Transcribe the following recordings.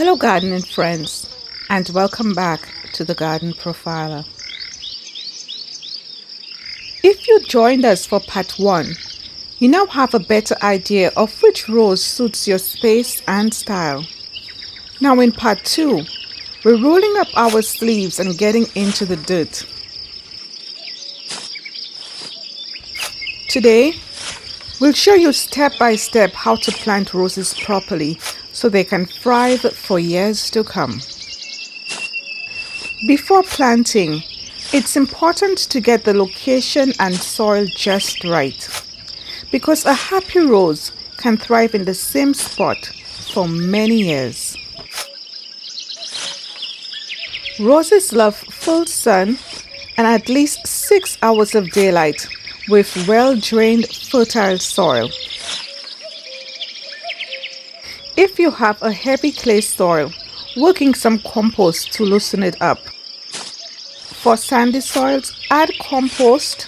Hello gardening friends, and welcome back to the Garden Profiler. If you joined us for part 1, you now have a better idea of which rose suits your space and style. Now in part 2, we're rolling up our sleeves and getting into the dirt. Today, we'll show you step by step how to plant roses properly so they can thrive for years to come. Before planting, it's important to get the location and soil just right, because a happy rose can thrive in the same spot for many years. Roses love full sun and at least 6 hours of daylight with well-drained, fertile soil. If you have a heavy clay soil, work in some compost to loosen it up. For sandy soils, add compost,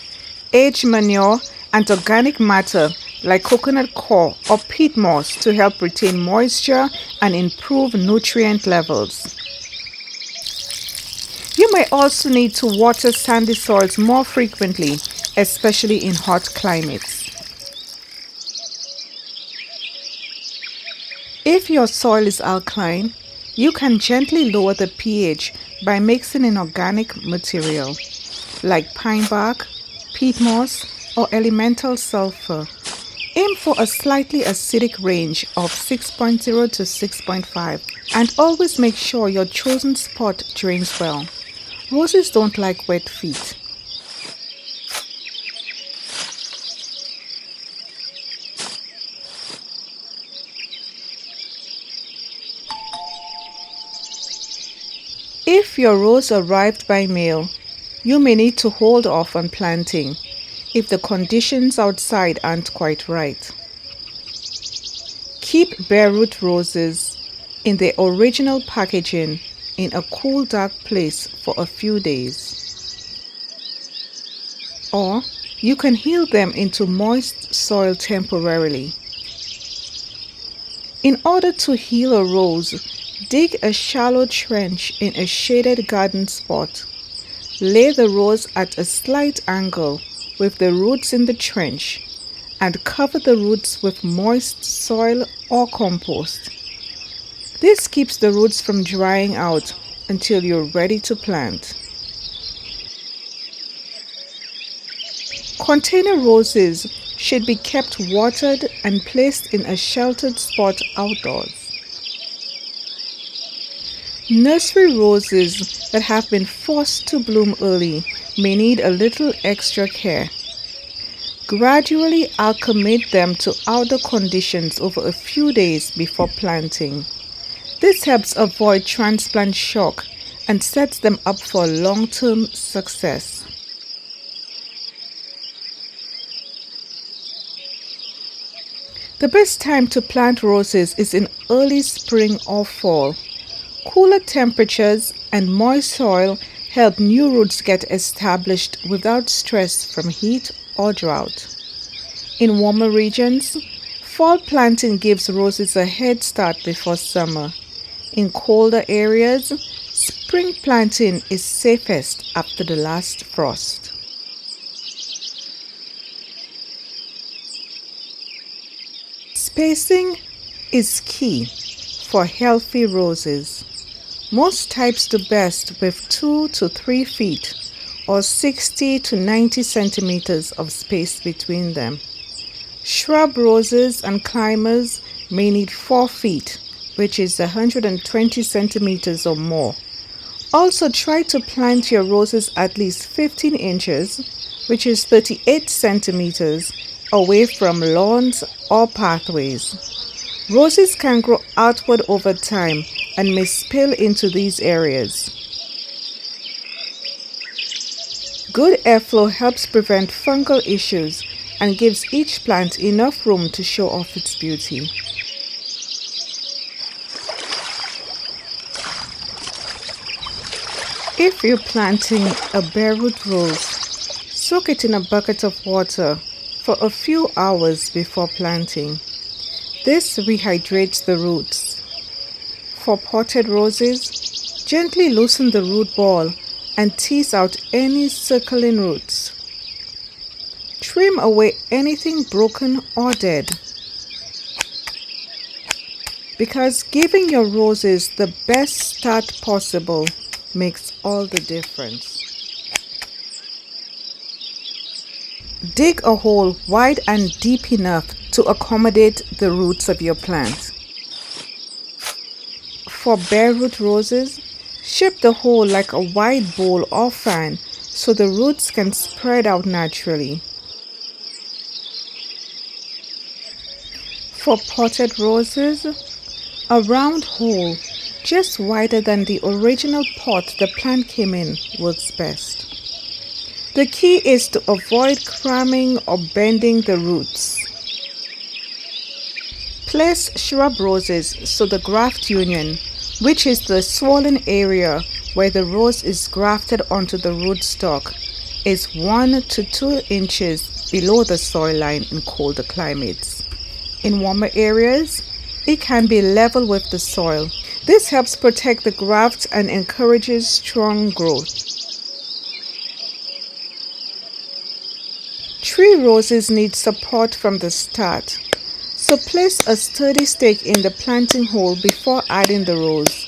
aged manure, and organic matter like coconut coir or peat moss to help retain moisture and improve nutrient levels. You may also need to water sandy soils more frequently, especially in hot climates. If your soil is alkaline, you can gently lower the pH by mixing in organic material like pine bark, peat moss, or elemental sulfur. Aim for a slightly acidic range of 6.0 to 6.5 and always make sure your chosen spot drains well. Roses don't like wet feet. If your rose arrived by mail, you may need to hold off on planting if the conditions outside aren't quite right. Keep bare-root roses in their original packaging in a cool, dark place for a few days. Or you can heal them into moist soil temporarily. In order to heal a rose, dig a shallow trench in a shaded garden spot. Lay the rose at a slight angle with the roots in the trench and cover the roots with moist soil or compost. This keeps the roots from drying out until you're ready to plant. Container roses should be kept watered and placed in a sheltered spot outdoors. Nursery roses that have been forced to bloom early may need a little extra care. Gradually acclimate them to outdoor conditions over a few days before planting. This helps avoid transplant shock and sets them up for long-term success. The best time to plant roses is in early spring or fall. Cooler temperatures and moist soil help new roots get established without stress from heat or drought. In warmer regions, fall planting gives roses a head start before summer. In colder areas, spring planting is safest after the last frost. Spacing is key for healthy roses. Most types do best with 2 to 3 feet or 60 to 90 centimeters of space between them. Shrub roses and climbers may need 4 feet, which is 120 centimeters or more. Also try to plant your roses at least 15 inches, which is 38 centimeters, away from lawns or pathways. Roses can grow outward over time and may spill into these areas. Good airflow helps prevent fungal issues and gives each plant enough room to show off its beauty. If you're planting a bare-root rose, soak it in a bucket of water for a few hours before planting. This rehydrates the roots. For potted roses, gently loosen the root ball and tease out any circling roots. Trim away anything broken or dead, because giving your roses the best start possible makes all the difference. Dig a hole wide and deep enough to accommodate the roots of your plant. For bare root roses, shape the hole like a wide bowl or fan so the roots can spread out naturally. For potted roses, a round hole just wider than the original pot the plant came in works best. The key is to avoid cramming or bending the roots. Place shrub roses so the graft union, which is the swollen area where the rose is grafted onto the rootstock, is 1 to 2 inches below the soil line in colder climates. In warmer areas, it can be level with the soil. This helps protect the graft and encourages strong growth. Tree roses need support from the start, so place a sturdy stake in the planting hole before adding the rose.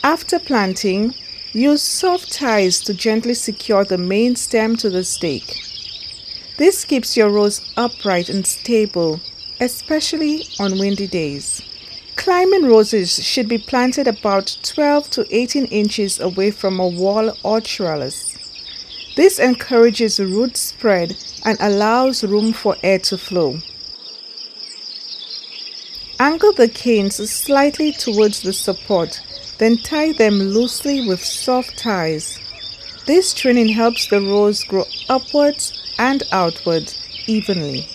After planting, use soft ties to gently secure the main stem to the stake. This keeps your rose upright and stable, especially on windy days. Climbing roses should be planted about 12 to 18 inches away from a wall or trellis. This encourages root spread and allows room for air to flow. Angle the canes slightly towards the support, then tie them loosely with soft ties. This training helps the rose grow upwards and outwards evenly.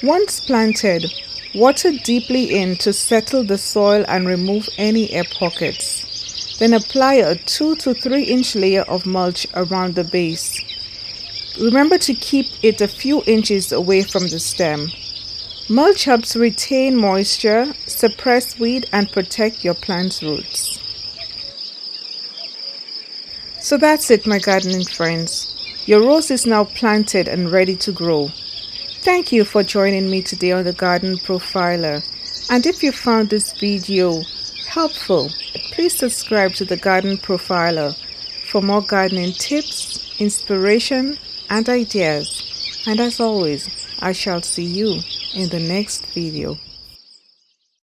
Once planted, water deeply in to settle the soil and remove any air pockets. Then apply a 2 to 3 inch layer of mulch around the base. Remember to keep it a few inches away from the stem. Mulch helps retain moisture, suppress weed, and protect your plant's roots. So that's it, my gardening friends. Your rose is now planted and ready to grow. Thank you for joining me today on the Garden Profiler. And if you found this video helpful, please subscribe to the Garden Profiler for more gardening tips, inspiration, and ideas. And as always, I shall see you in the next video.